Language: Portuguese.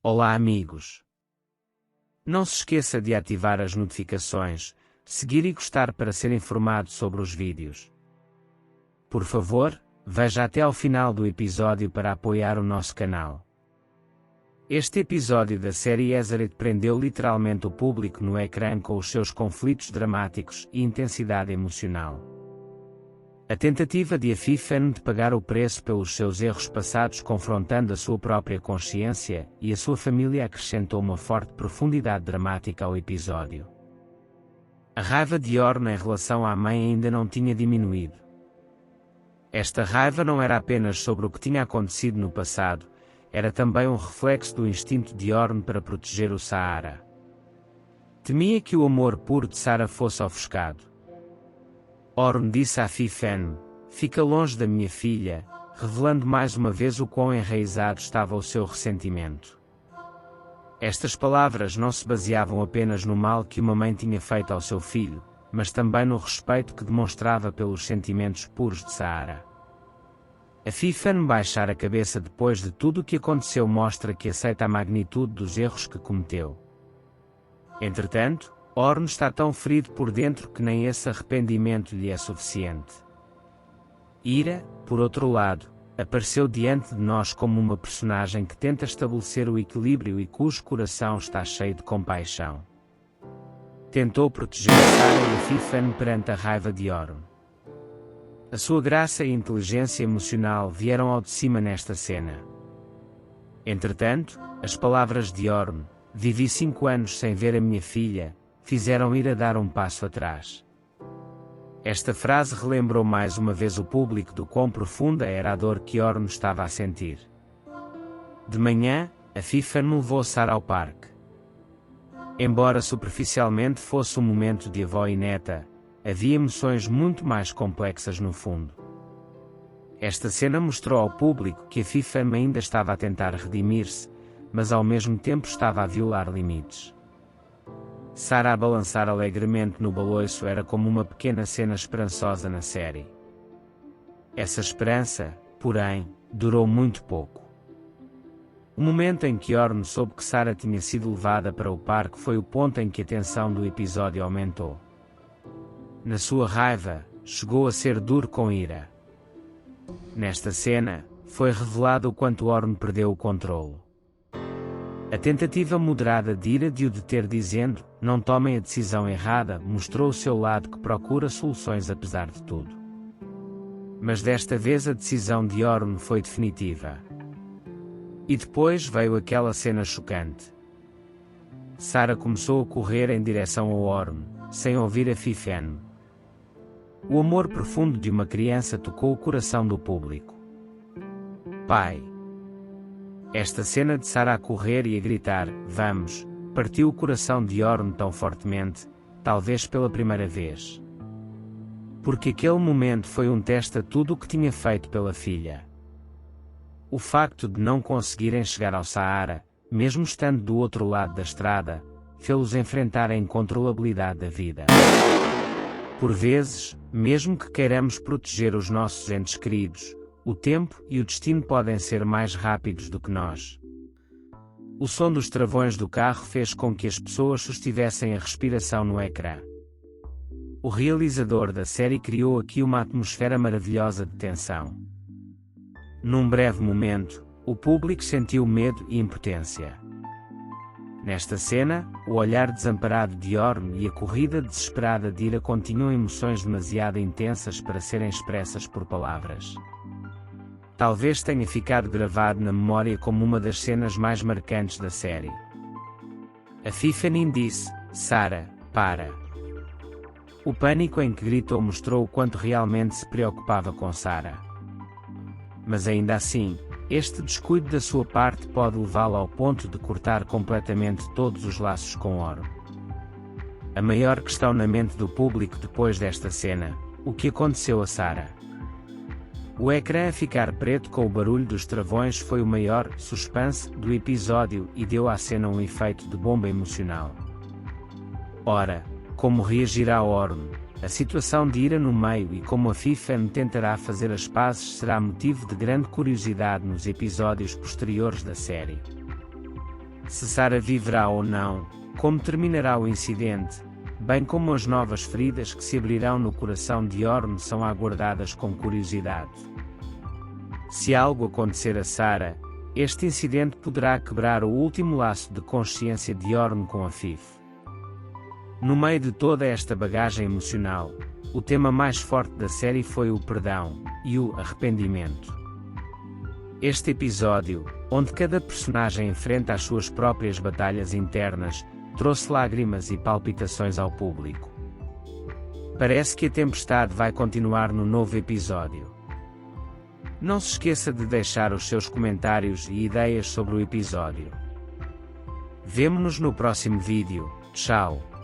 Olá amigos! Não se esqueça de ativar as notificações, seguir e gostar para ser informado sobre os vídeos. Por favor, veja até ao final do episódio para apoiar o nosso canal. Este episódio da série Ezaret prendeu literalmente o público no ecrã com os seus conflitos dramáticos e intensidade emocional. A tentativa de Afifan de pagar o preço pelos seus erros passados confrontando a sua própria consciência e a sua família acrescentou uma forte profundidade dramática ao episódio. A raiva de Orn em relação à mãe ainda não tinha diminuído. Esta raiva não era apenas sobre o que tinha acontecido no passado, era também um reflexo do instinto de Orn para proteger o Saara. Temia que o amor puro de Sara fosse ofuscado. Orn disse a Afifan: "Fica longe da minha filha", revelando mais uma vez o quão enraizado estava o seu ressentimento. Estas palavras não se baseavam apenas no mal que uma mãe tinha feito ao seu filho, mas também no respeito que demonstrava pelos sentimentos puros de Saara. Afifan baixar a cabeça depois de tudo o que aconteceu mostra que aceita a magnitude dos erros que cometeu. Entretanto, Orn está tão ferido por dentro que nem esse arrependimento lhe é suficiente. Ira, por outro lado, apareceu diante de nós como uma personagem que tenta estabelecer o equilíbrio e cujo coração está cheio de compaixão. Tentou proteger Sara e Afifan perante a raiva de Orn. A sua graça e inteligência emocional vieram ao de cima nesta cena. Entretanto, as palavras de Orn: "Vivi 5 anos sem ver a minha filha", fizeram Ira dar um passo atrás. Esta frase relembrou mais uma vez o público do quão profunda era a dor que Orn estava a sentir. De manhã, Afifan levou Sara ao parque. Embora superficialmente fosse um momento de avó e neta, havia emoções muito mais complexas no fundo. Esta cena mostrou ao público que Afifan ainda estava a tentar redimir-se, mas ao mesmo tempo estava a violar limites. Sara a balançar alegremente no baloiço era como uma pequena cena esperançosa na série. Essa esperança, porém, durou muito pouco. O momento em que Orn soube que Sara tinha sido levada para o parque foi o ponto em que a tensão do episódio aumentou. Na sua raiva, chegou a ser duro com Ira. Nesta cena, foi revelado o quanto Orn perdeu o controlo. A tentativa moderada de Ira de o deter dizendo: "Não tomem a decisão errada", mostrou o seu lado que procura soluções apesar de tudo. Mas desta vez a decisão de Orn foi definitiva. E depois veio aquela cena chocante. Sara começou a correr em direção ao Orn, sem ouvir Afifan. O amor profundo de uma criança tocou o coração do público. Pai. Esta cena de Sara a correr e a gritar: "Vamos!" partiu o coração de Orn tão fortemente, talvez pela primeira vez. Porque aquele momento foi um teste a tudo o que tinha feito pela filha. O facto de não conseguirem chegar ao Saara, mesmo estando do outro lado da estrada, fê-los enfrentar a incontrolabilidade da vida. Por vezes, mesmo que queiramos proteger os nossos entes queridos, o tempo e o destino podem ser mais rápidos do que nós. O som dos travões do carro fez com que as pessoas sustivessem a respiração no ecrã. O realizador da série criou aqui uma atmosfera maravilhosa de tensão. Num breve momento, o público sentiu medo e impotência. Nesta cena, o olhar desamparado de Orn e a corrida desesperada de Ira continham emoções demasiado intensas para serem expressas por palavras. Talvez tenha ficado gravado na memória como uma das cenas mais marcantes da série. Afifan disse: "Sara, para!" O pânico em que gritou mostrou o quanto realmente se preocupava com Sara. Mas ainda assim, este descuido da sua parte pode levá-la ao ponto de cortar completamente todos os laços com Orn. A maior questão na mente do público depois desta cena: o que aconteceu a Sara? O ecrã a ficar preto com o barulho dos travões foi o maior suspense do episódio e deu à cena um efeito de bomba emocional. Ora, como reagirá Orn? A situação de Ira no meio e como Afifan tentará fazer as pazes será motivo de grande curiosidade nos episódios posteriores da série. se Sarah viverá ou não, como terminará o incidente, bem como as novas feridas que se abrirão no coração de Orm são aguardadas com curiosidade. Se algo acontecer a Sarah, este incidente poderá quebrar o último laço de consciência de Orm com a Fif. No meio de toda esta bagagem emocional, o tema mais forte da série foi o perdão e o arrependimento. Este episódio, onde cada personagem enfrenta as suas próprias batalhas internas, trouxe lágrimas e palpitações ao público. Parece que a tempestade vai continuar no novo episódio. Não se esqueça de deixar os seus comentários e ideias sobre o episódio. Vemo-nos no próximo vídeo. Tchau!